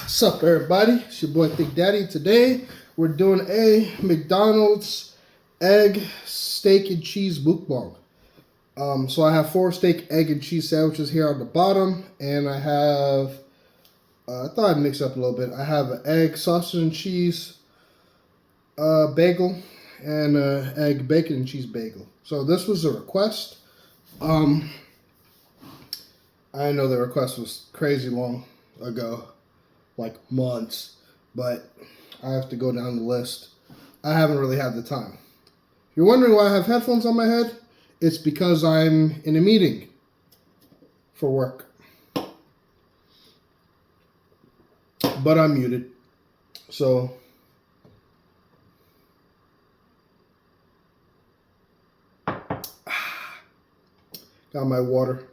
What's up, everybody? It's your boy Thick Daddy. Today we're doing a McDonald's egg, steak, and cheese mukbang. So I have 4 steak, egg, and cheese sandwiches here on the bottom, and I have I thought I'd mix up a little bit. I have an egg, sausage, and cheese bagel, and an egg, bacon, and cheese bagel. So this was a request. I know the request was crazy long ago, like months, but I have to go down the list. I haven't really had the time. If you're wondering why I have headphones on my head, it's because I'm in a meeting for work. But I'm muted. So got my water.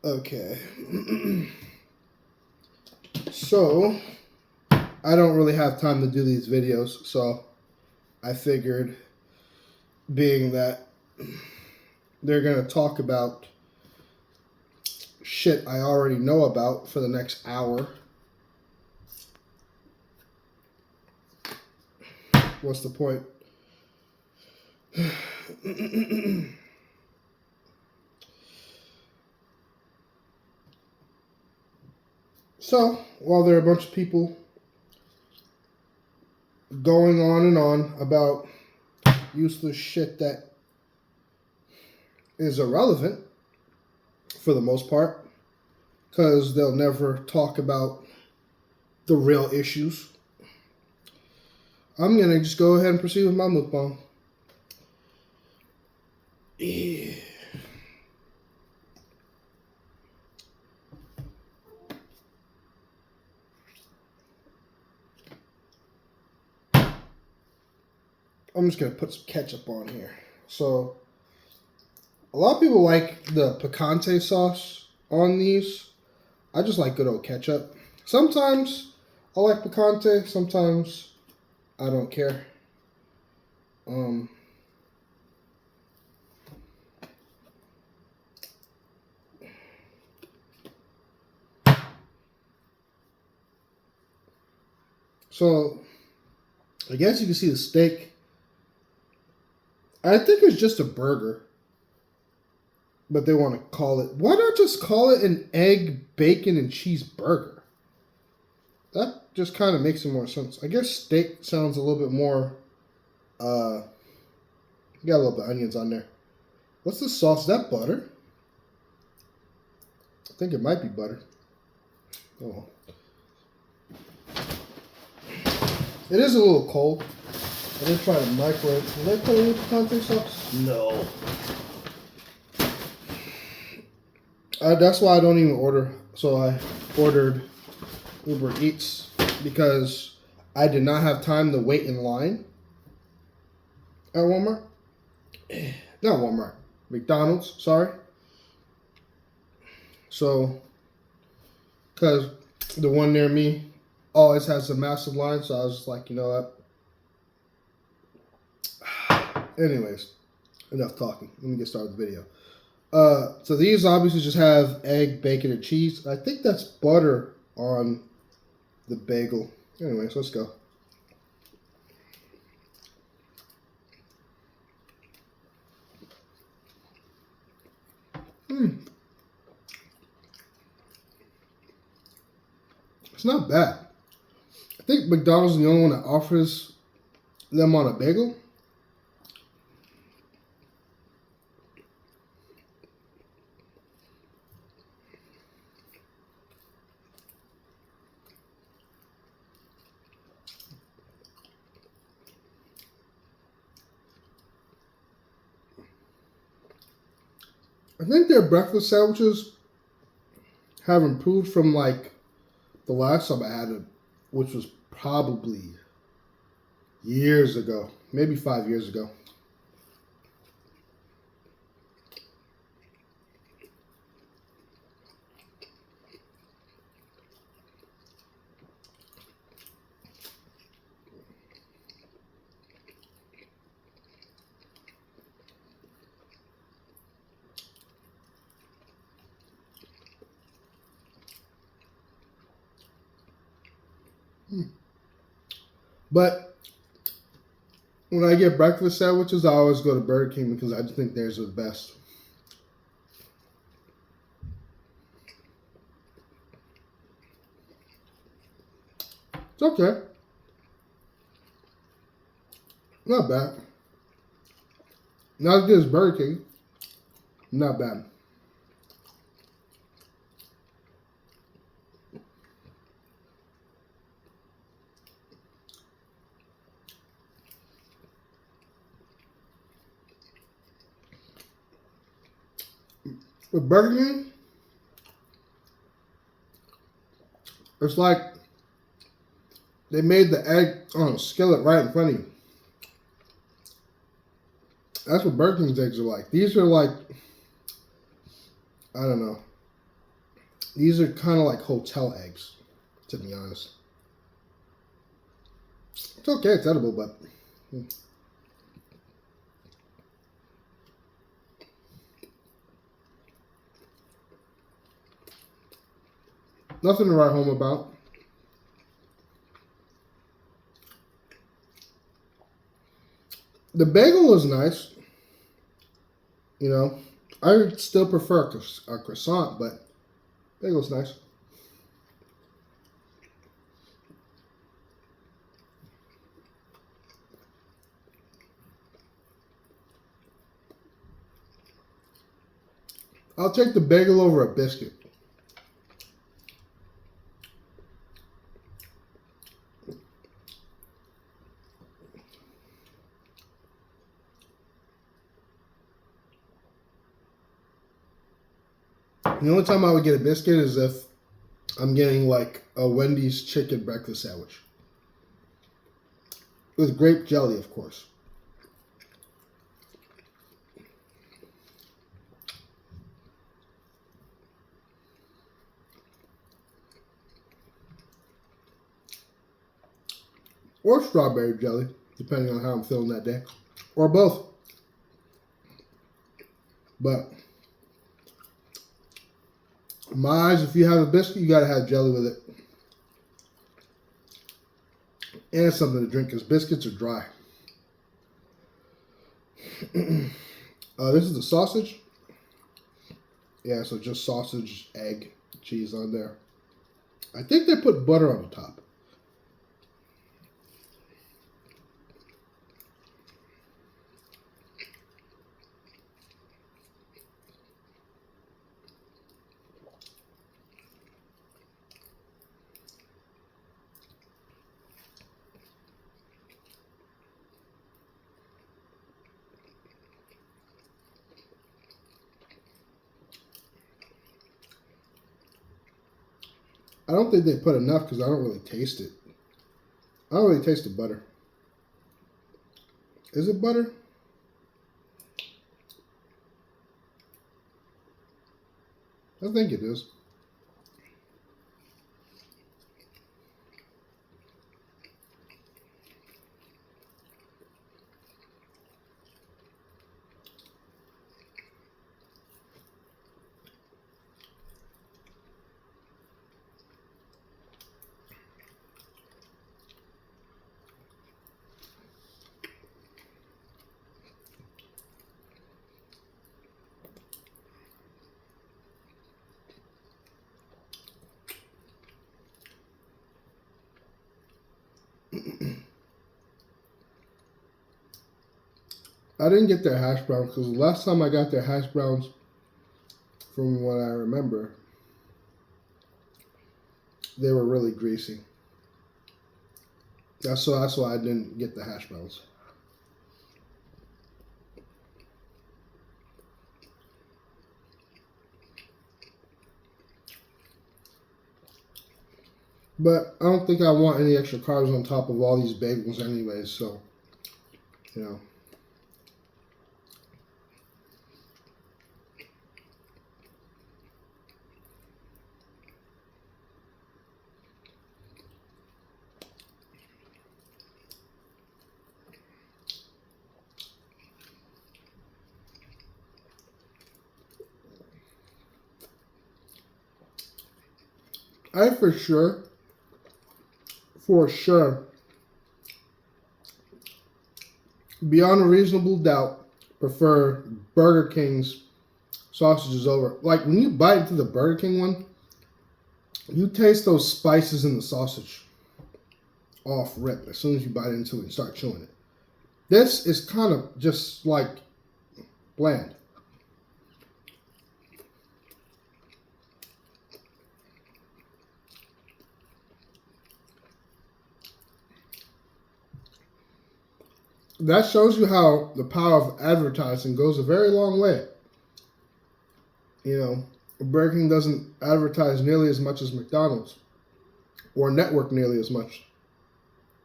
Okay. So I don't really have time to do these videos, so I figured, being that they're going to talk about shit I already know about for the next hour, what's the point? So, while there are a bunch of people going on and on about useless shit that is irrelevant for the most part, because they'll never talk about the real issues, I'm gonna just go ahead and proceed with my mukbang. Yeah. I'm just gonna put some ketchup on here. So a lot of people like the picante sauce on these. I just like good old ketchup. Sometimes I like picante, sometimes I don't care. So I guess you can see the steak. I think it's just a burger, but they want to call it. Why not just call it an egg, bacon, and cheese burger? That just kind of makes it more sense. I guess steak sounds a little bit more. You got a little bit of onions on there. What's the sauce? Is that butter? I think it might be butter. Oh. It is a little cold. I did try to microwave. Did I put any picante sauce? No. That's why I don't even order. So I ordered Uber Eats because I did not have time to wait in line at Walmart. Not Walmart. McDonald's, sorry. So, because the one near me always has a massive line, so I was just like, you know what? Anyways, enough talking. Let me get started with the video. So these obviously just have egg, bacon, and cheese. I think that's butter on the bagel. Anyways, let's go. It's not bad. I think McDonald's is the only one that offers them on a bagel. I think their breakfast sandwiches have improved from like the last time I had it, which was probably years ago, maybe 5 years ago. But when I get breakfast sandwiches, I always go to Burger King because I just think theirs are the best. It's okay. Not bad. Not as good as Burger King. Not bad. With Burger King, it's like they made the egg on a skillet right in front of you. That's what Burger King's eggs are like. These are like, I don't know. These are kind of like hotel eggs, to be honest. It's okay, it's edible, but nothing to write home about. The bagel is nice. You know, I still prefer a croissant, but bagel's nice. I'll take the bagel over a biscuit. The only time I would get a biscuit is if I'm getting like a Wendy's chicken breakfast sandwich. With grape jelly, of course. Or strawberry jelly, depending on how I'm feeling that day. Or both. But in my eyes, if you have a biscuit, you gotta have jelly with it. And something to drink, because biscuits are dry. This is the sausage. Yeah, so just sausage, egg, cheese on there. I think they put butter on the top. I don't think they put enough because I don't really taste it. I don't really taste the butter. Is it butter? I think it is. I didn't get their hash browns because the last time I got their hash browns, from what I remember, they were really greasy. That's why I didn't get the hash browns. But I don't think I want any extra carbs on top of all these bagels anyways, so, you know. I for sure for sure, beyond a reasonable doubt, prefer Burger King's sausages over. Like when you bite into the Burger King one, you taste those spices in the sausage off rip as soon as you bite into it and start chewing it. This is kind of just like bland. That shows you how the power of advertising goes a very long way. You know, Burger King doesn't advertise nearly as much as McDonald's or network nearly as much.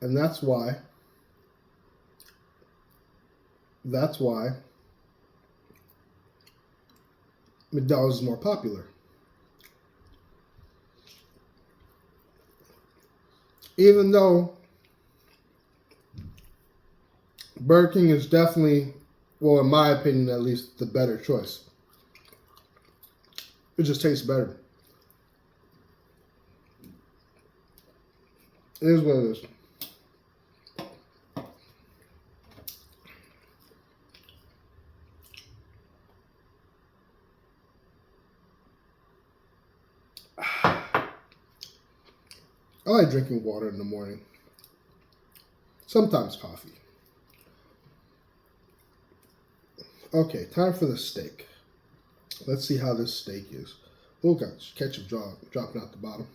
And that's why McDonald's is more popular. Even though Burger King is definitely, well, in my opinion at least, the better choice. It just tastes better. It is what it is. I like drinking water in the morning. Sometimes coffee. Okay, time for the steak. Let's see how this steak is. Oh, got ketchup dropping out the bottom.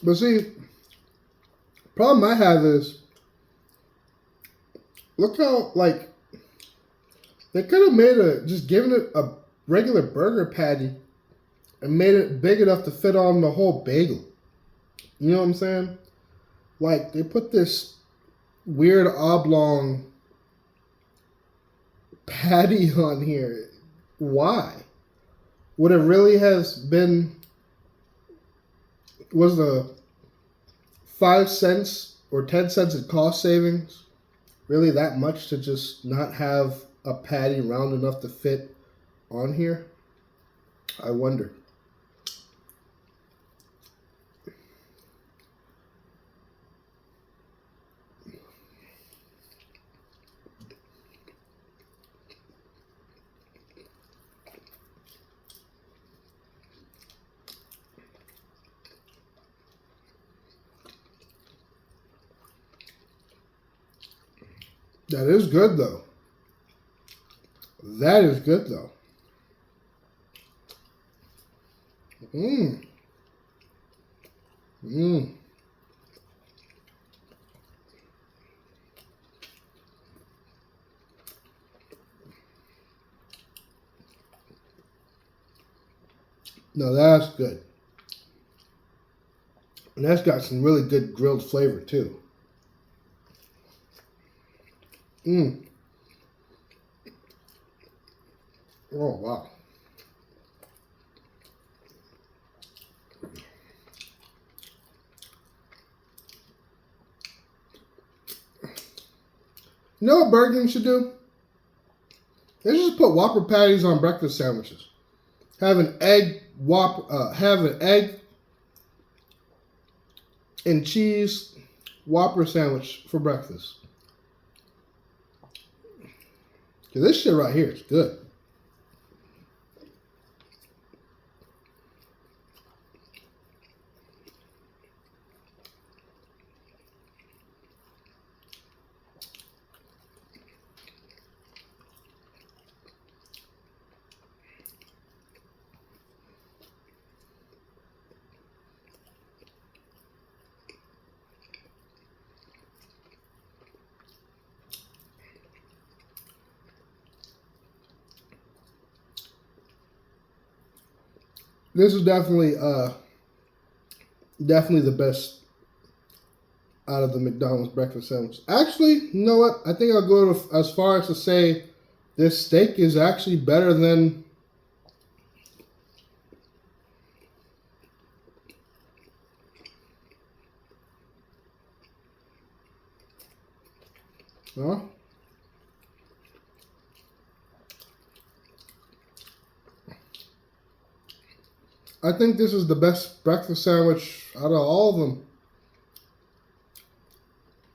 But see, problem I have is, look how, like, they could have made just given it a regular burger patty and made it big enough to fit on the whole bagel. You know what I'm saying? Like, they put this weird oblong patty on here. Why? Would it really has been, was the 5 cents or 10 cents in cost savings really that much to just not have a patty round enough to fit on here? I wonder. That is good, though. That is good, though. Mmm. Mmm. No, that's good. And that's got some really good grilled flavor, too. Mmm. Oh, wow. You know what Burger King should do? They should just put Whopper patties on breakfast sandwiches. Have an egg and cheese Whopper sandwich for breakfast. This shit right here is good. This is definitely the best out of the McDonald's breakfast sandwich. Actually, you know what? I think I'll go as far as to say This steak is actually better than... Huh? I think this is the best breakfast sandwich out of all of them.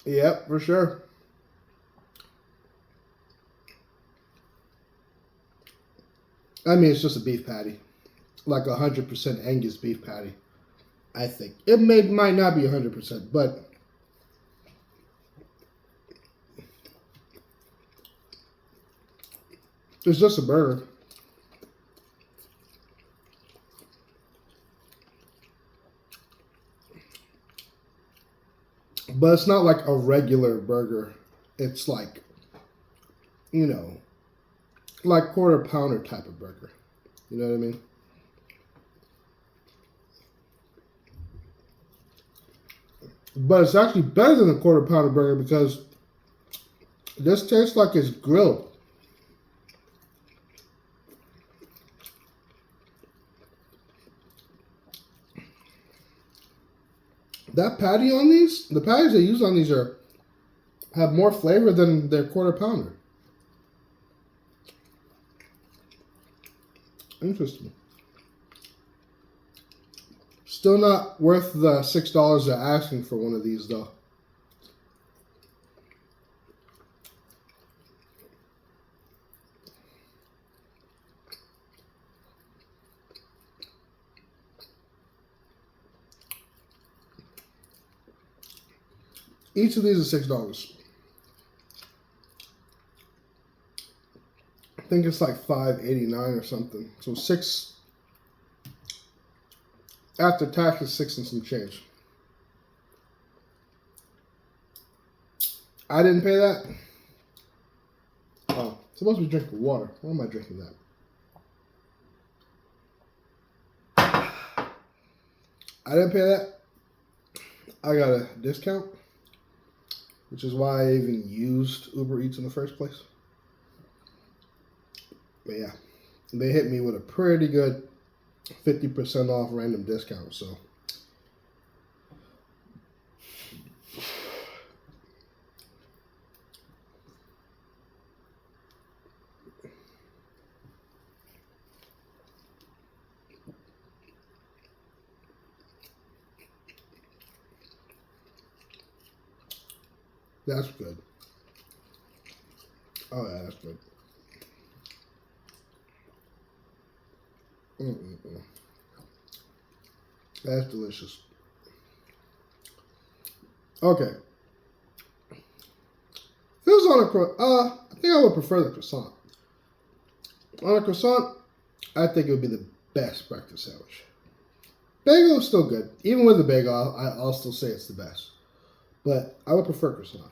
Yep, for sure. I mean, it's just a beef patty. Like 100% Angus beef patty. I think. It might not be 100%, but... It's just a burger. But it's not like a regular burger. It's like, you know, like quarter pounder type of burger. You know what I mean? But it's actually better than a quarter pounder burger because this tastes like it's grilled. That patty on these, the patties they use on these have more flavor than their quarter pounder. Interesting. Still not worth the $6 they're asking for one of these though. Each of these is $6. I think it's like $5.89 or something. So $6 after tax is $6 and some change. I didn't pay that. Oh, I'm supposed to be drinking water. Why am I drinking that? I didn't pay that. I got a discount, which is why I even used Uber Eats in the first place. But yeah, they hit me with a pretty good 50% off random discount, so. That's good. Oh yeah, that's good. That's delicious. Okay. If it was on a I think I would prefer the croissant. On a croissant, I think it would be the best breakfast sandwich. Bagel is still good. Even with the bagel, I'll still say it's the best. But I would prefer croissant.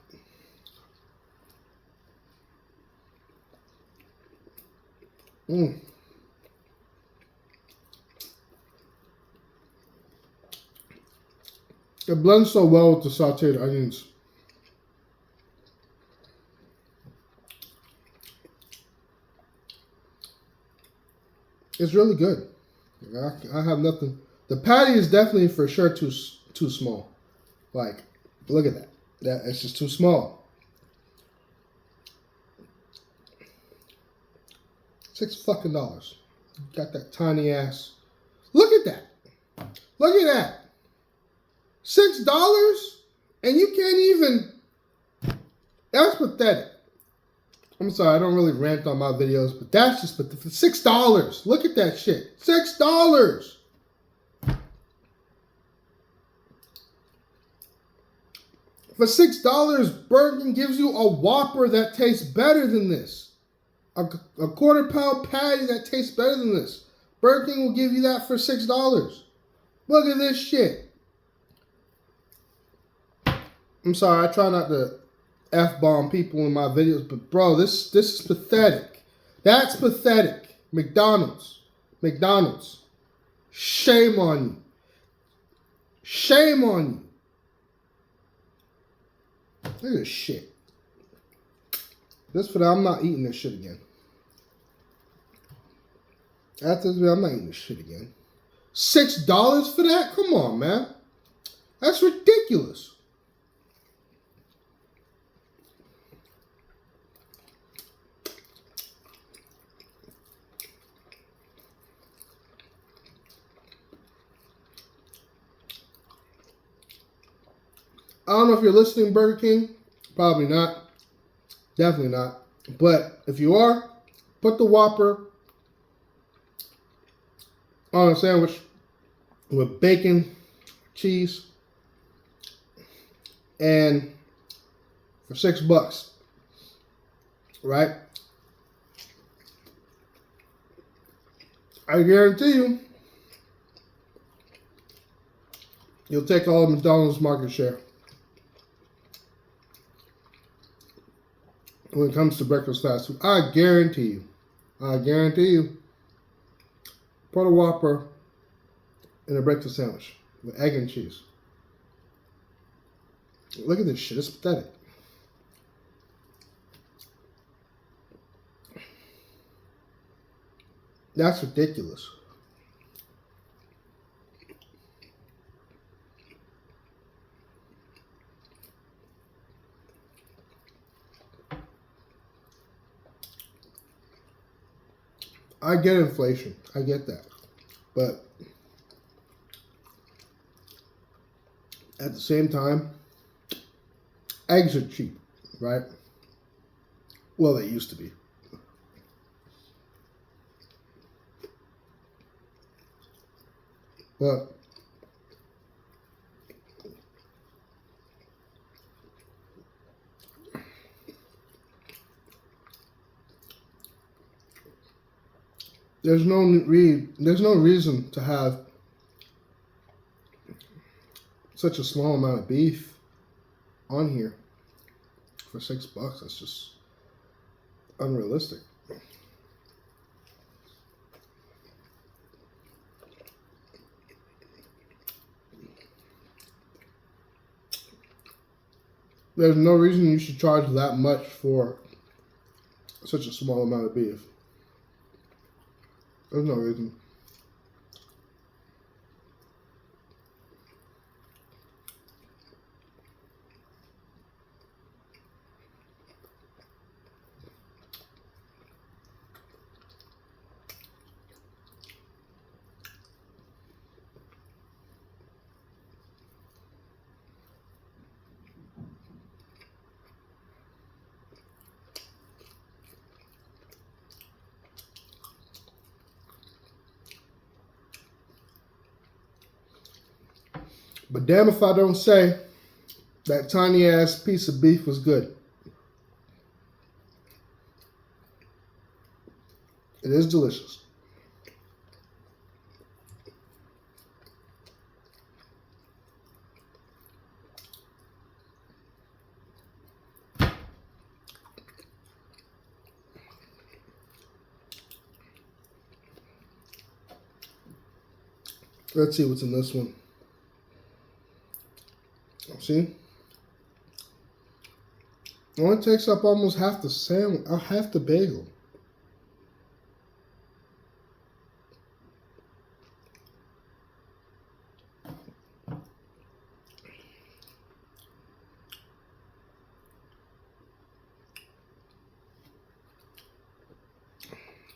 It blends so well with the sauteed onions. It's really good. I have nothing. The patty is definitely for sure too small. Like, look at that. It's just too small. $6 Got that tiny ass. Look at that. Look at that. $6 and you can't even. That's pathetic. I'm sorry, I don't really rant on my videos, but that's just pathetic. $6. Look at that shit. $6. For $6, Burger King gives you a Whopper that tastes better than this. A quarter pound patty that tastes better than this. Burger King will give you that for $6. Look at this shit. I'm sorry, I try not to F-bomb people in my videos, but bro, this is pathetic. That's pathetic. McDonald's. Shame on you. Shame on you. Look at this shit. This for that, I'm not eating this shit again. After this, I'm not eating this shit again. $6 for that? Come on, man. That's ridiculous. I don't know if you're listening, Burger King. Probably not. Definitely not. But if you are, put the Whopper on a sandwich with bacon, cheese, and for $6, right? I guarantee you, you'll take all of McDonald's market share when it comes to breakfast fast food. I guarantee you. I guarantee you. Put a Whopper in a breakfast sandwich with egg and cheese. Look at this shit. It's pathetic. That's ridiculous. I get inflation. I get that. But at the same time, eggs are cheap, right? Well, they used to be. But there's no reason to have such a small amount of beef on here for $6. That's just unrealistic. There's no reason you should charge that much for such a small amount of beef. There's no reason. But damn if I don't say that tiny ass piece of beef was good. It is delicious. Let's see what's in this one. See? It only takes up almost half the sandwich, half the bagel.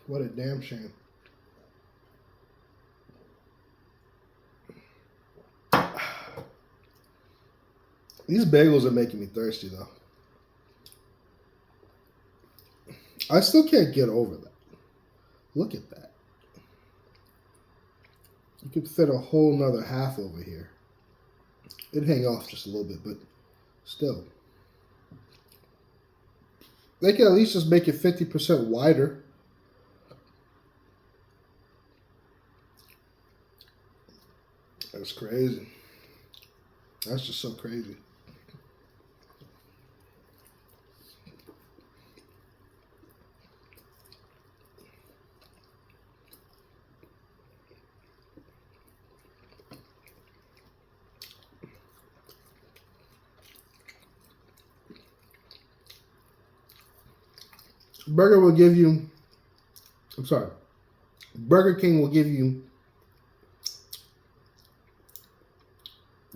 What a damn shame. These bagels are making me thirsty, though. I still can't get over that. Look at that. You could fit a whole nother half over here. It'd hang off just a little bit, but still. They could at least just make it 50% wider. That's crazy. That's just so crazy. Burger will give you, I'm sorry, Burger King will give you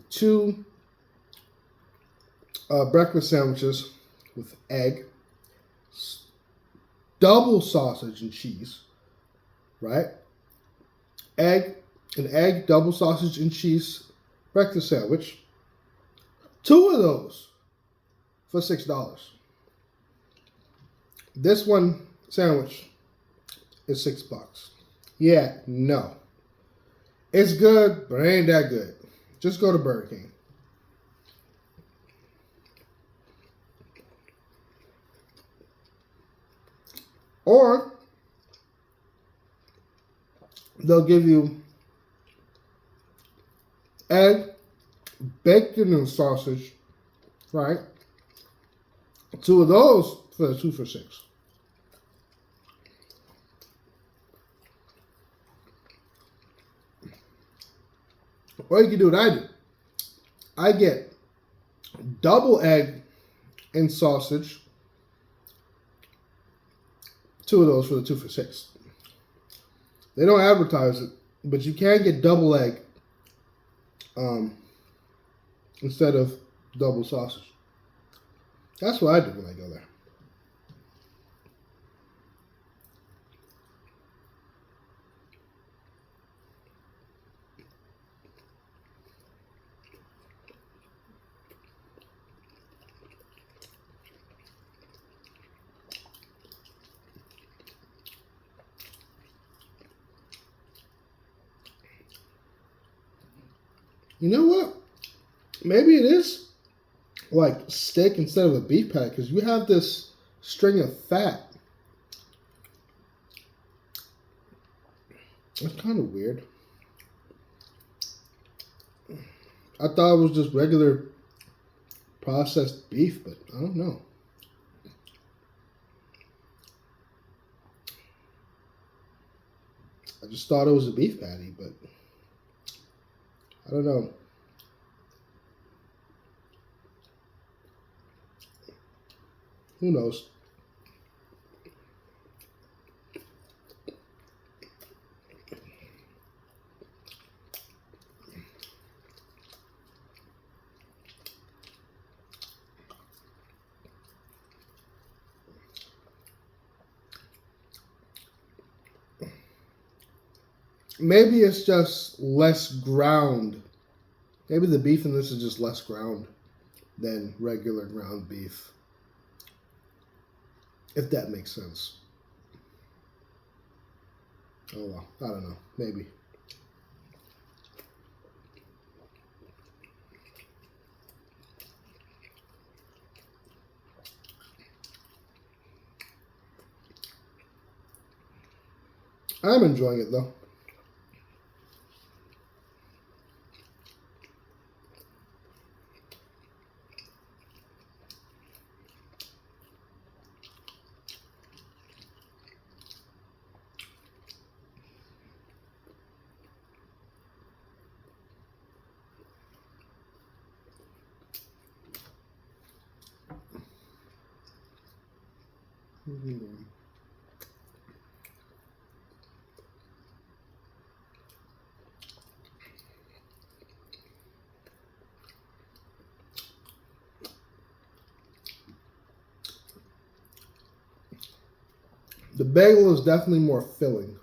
2 breakfast sandwiches with egg, double sausage and cheese, right? An egg, double sausage and cheese breakfast sandwich. 2 of those for $6. This one sandwich is $6. Yeah, no. It's good, but it ain't that good. Just go to Burger King. Or they'll give you egg, bacon, and sausage, right? 2 of those for the 2 for $6. Or you can do what I do. I get double egg and sausage, 2 of those for the 2 for $6. They don't advertise it, but you can get double egg instead of double sausage. That's what I do when I go there. You know what? Maybe it is like steak instead of a beef patty because you have this string of fat. It's kind of weird. I thought it was just regular processed beef, but I don't know. I just thought it was a beef patty, but I don't know. Who knows? Maybe it's just less ground. Maybe the beef in this is just less ground than regular ground beef. If that makes sense. Oh well, I don't know. Maybe. I'm enjoying it though. The bagel is definitely more filling.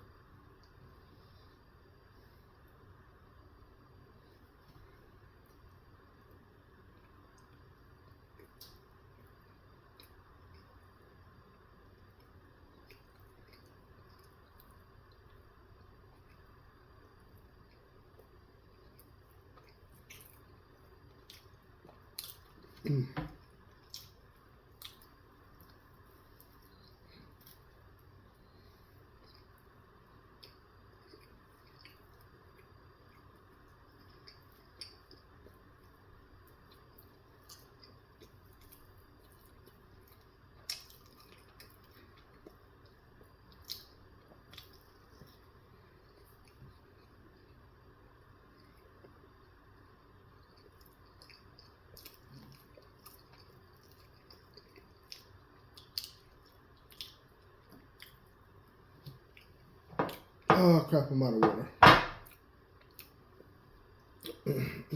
Oh crap! I'm out of water.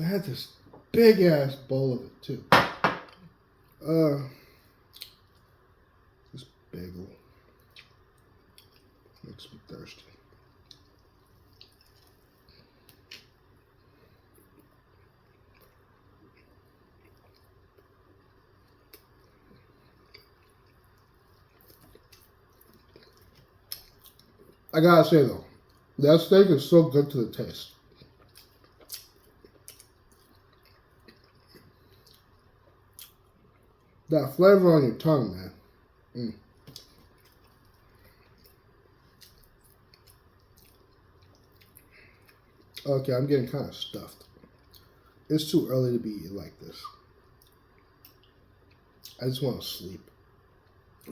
I had this big ass bowl of it too. This bagel makes me thirsty. I gotta say though, that steak is so good to the taste. That flavor on your tongue, man. Mm. Okay, I'm getting kind of stuffed. It's too early to be eating like this. I just want to sleep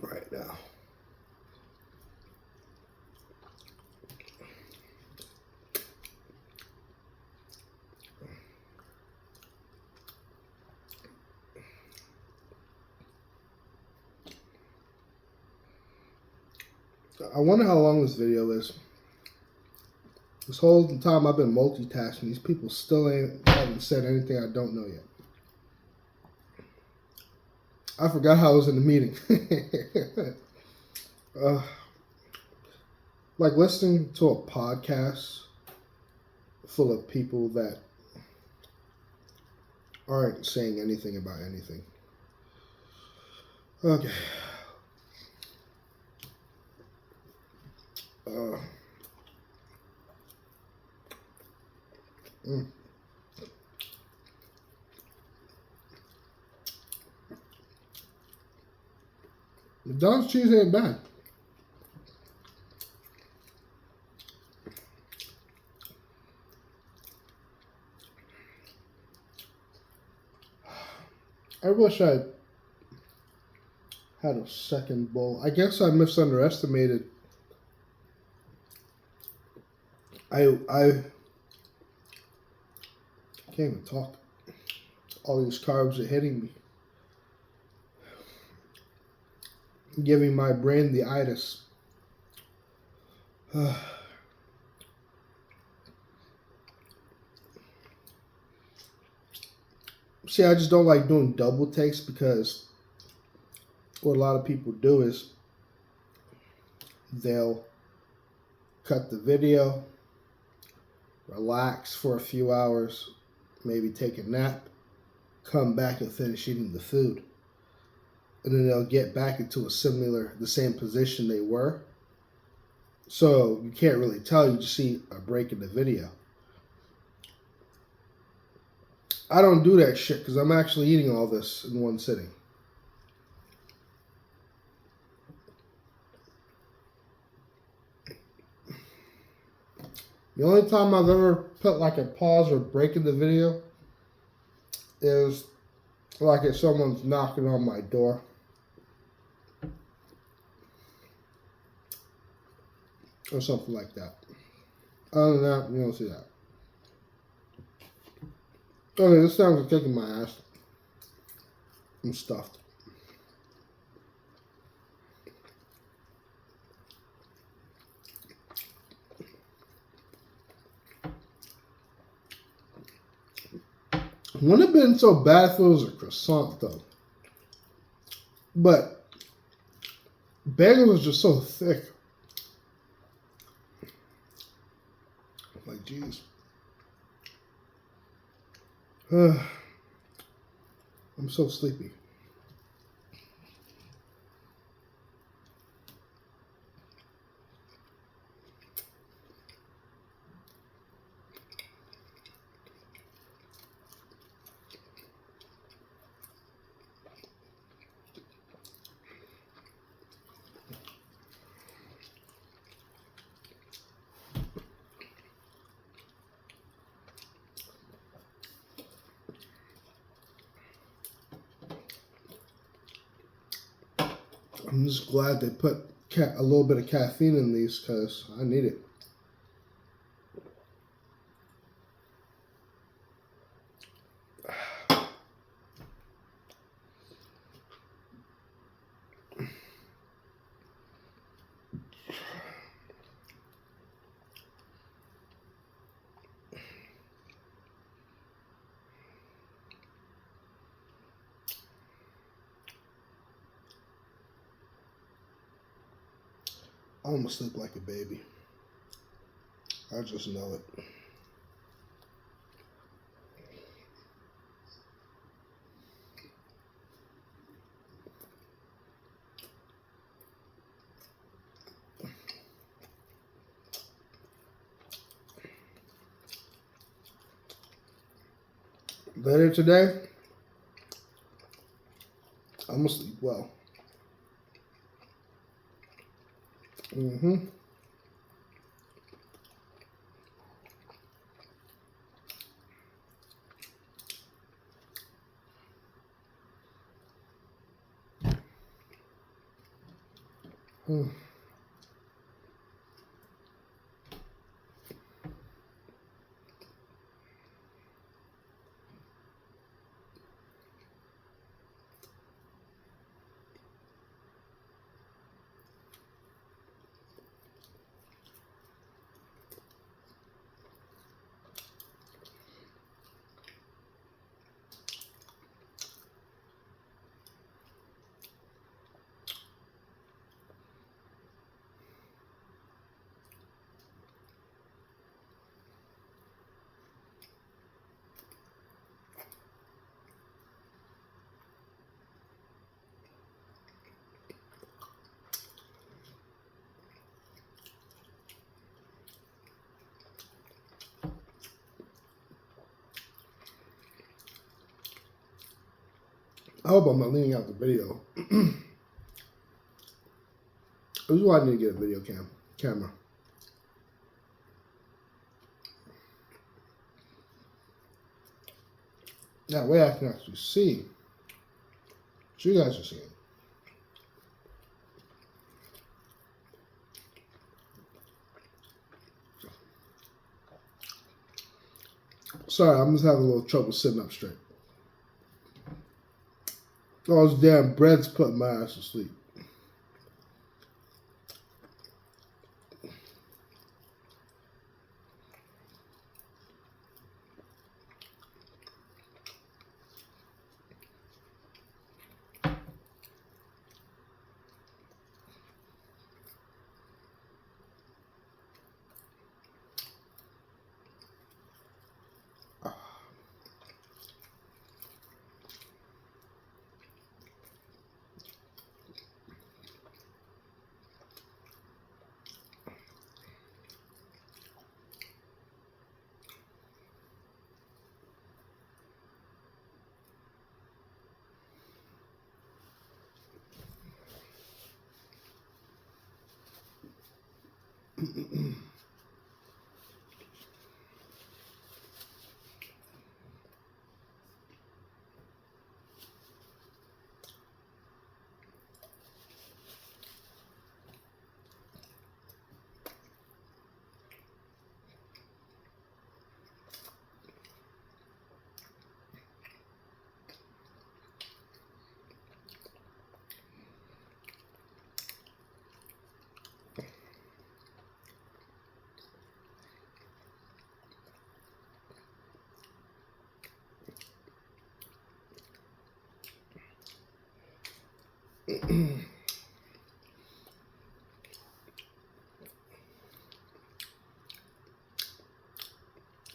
right now. I wonder how long this video is. This whole time I've been multitasking. These people still haven't said anything I don't know yet. I forgot how I was in the meeting. Like listening to a podcast full of people that aren't saying anything about anything. Okay. McDonald's cheese ain't bad. I wish I had a second bowl. I guess I misunderestimated. I can't even talk. All these carbs are hitting me. Giving my brain the itis. See, I just don't like doing double takes because what a lot of people do is they'll cut the video, relax for a few hours, maybe take a nap, come back and finish eating the food. And then they'll get back into the same position they were. So you can't really tell, you just see a break in the video. I don't do that shit because I'm actually eating all this in one sitting. The only time I've ever put like a pause or break in the video is like if someone's knocking on my door. Or something like that. Other than that, you don't see that. Okay, this sounds like kicking my ass. I'm stuffed. Wouldn't have been so bad if it was a croissant though. But bagel was just so thick. Like, jeez. I'm so sleepy. I'm just glad they put a little bit of caffeine in these because I need it. I'm gonna sleep like a baby. I just know it. Later today, I'm gonna sleep well. Mm-hmm. Hmm. I hope I'm not leaning out the video. This is why I need to get a video camera. That way I can actually see what you guys are seeing. Sorry, I'm just having a little trouble sitting up straight. All those damn bread's putting my ass to sleep.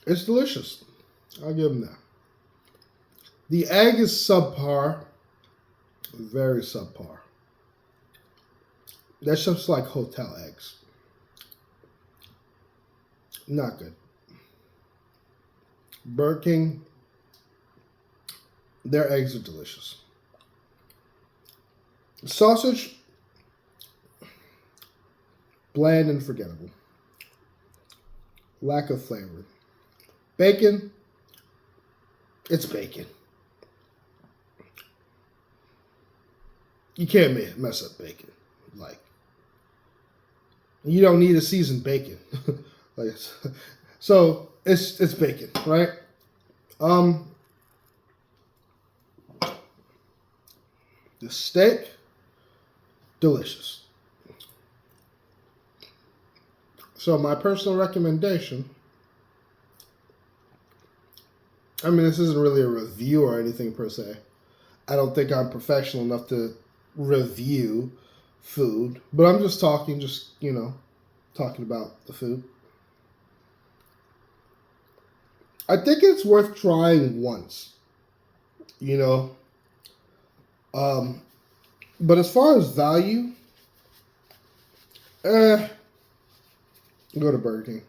It's delicious. I'll give them that. The egg is subpar. Very subpar. That's just like hotel eggs. Not good. Burger King, their eggs are delicious. Sausage, bland and forgettable. Lack of flavor. Bacon, it's bacon. You can't mess up bacon. Like, you don't need a seasoned bacon. Like, so it's bacon, right? The steak, delicious. So my personal recommendation, I mean, this isn't really a review or anything per se. I don't think I'm professional enough to review food, but I'm just talking, talking about the food. I think it's worth trying once, you know. But as far as value, go to Burger King.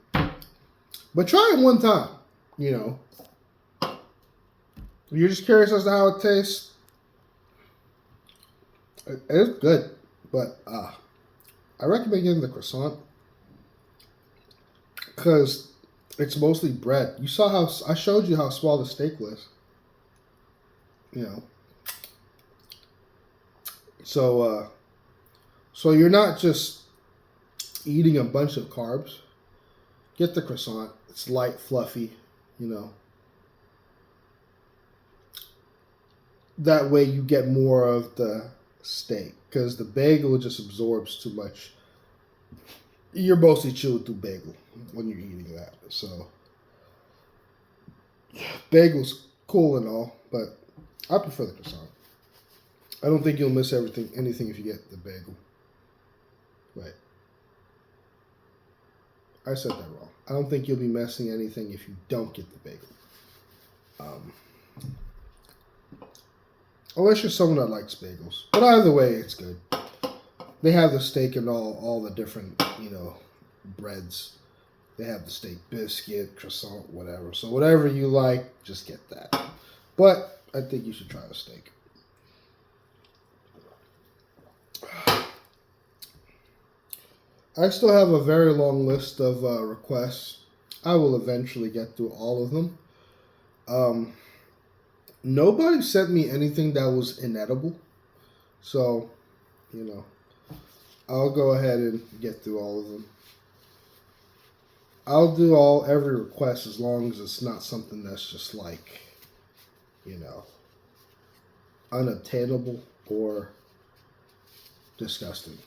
But try it one time, you know. You're just curious as to how it tastes. It's good, but I recommend getting the croissant because it's mostly bread. You saw how I showed you how small the steak was. You know. So you're not just eating a bunch of carbs. Get the croissant. It's light, fluffy, you know. That way you get more of the steak because the bagel just absorbs too much. You're mostly chewing through bagel when you're eating that. So bagel's cool and all, but I prefer the croissant. I don't think you'll miss anything if you get the bagel. Right. I said that wrong. I don't think you'll be missing anything if you don't get the bagel. Unless you're someone that likes bagels. But either way, it's good. They have the steak and all the different, you know, breads. They have the steak biscuit, croissant, whatever. So whatever you like, just get that. But I think you should try the steak. I still have a very long list of requests. I will eventually get through all of them. Nobody sent me anything that was inedible. So, you know, I'll go ahead and get through all of them. I'll do every request as long as it's not something that's just like, you know, unobtainable or disgusting.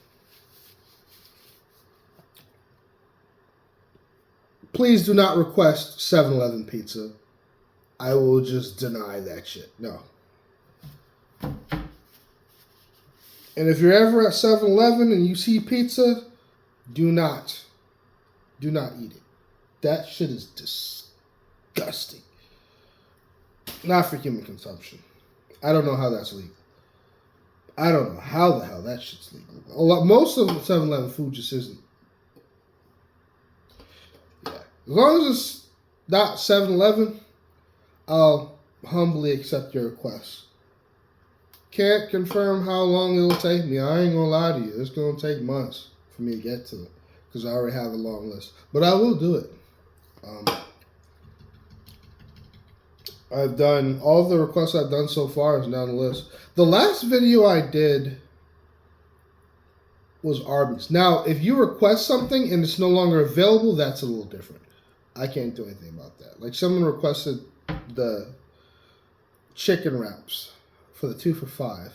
Please do not request 7-Eleven pizza. I will just deny that shit. No. And if you're ever at 7-Eleven and you see pizza, do not eat it. That shit is disgusting. Not for human consumption. I don't know how that's legal. I don't know how the hell that shit's legal. Most of the 7-Eleven food just isn't. Yeah. As long as it's not 7-Eleven, I'll humbly accept your request. Can't confirm how long it'll take me. I ain't gonna lie to you. It's gonna take months for me to get to it because I already have a long list. But I will do it. I've done all the requests I've done so far is down the list. The last video I did was Arby's. Now, if you request something and it's no longer available, that's a little different. I can't do anything about that. Like someone requested the chicken wraps for the 2 for $5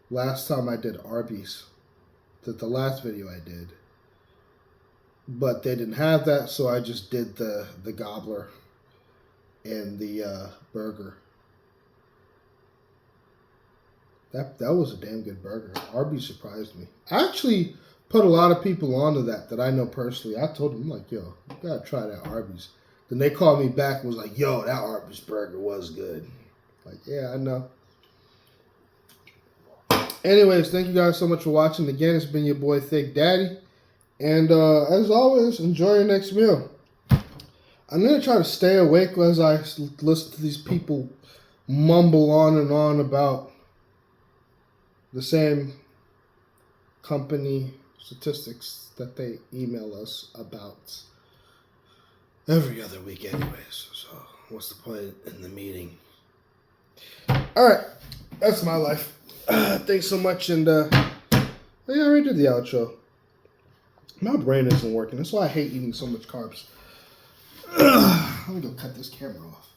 last time I did Arby's, the last video I did, but they didn't have that, so I just did the gobbler and the burger. That was a damn good burger. Arby's surprised me. I actually put a lot of people onto that I know personally. I told them, like, yo, you gotta try that Arby's. Then they called me back and was like, yo, that Arby's burger was good. Like, yeah, I know. Anyways, thank you guys so much for watching. Again, it's been your boy, Thick Daddy. And as always, enjoy your next meal. I'm going to try to stay awake as I listen to these people mumble on and on about the same company statistics that they email us about every other week anyways. So what's the point in the meeting? Alright, that's my life. Thanks so much, and I already did the outro. My brain isn't working. That's why I hate eating so much carbs. Let me go cut this camera off.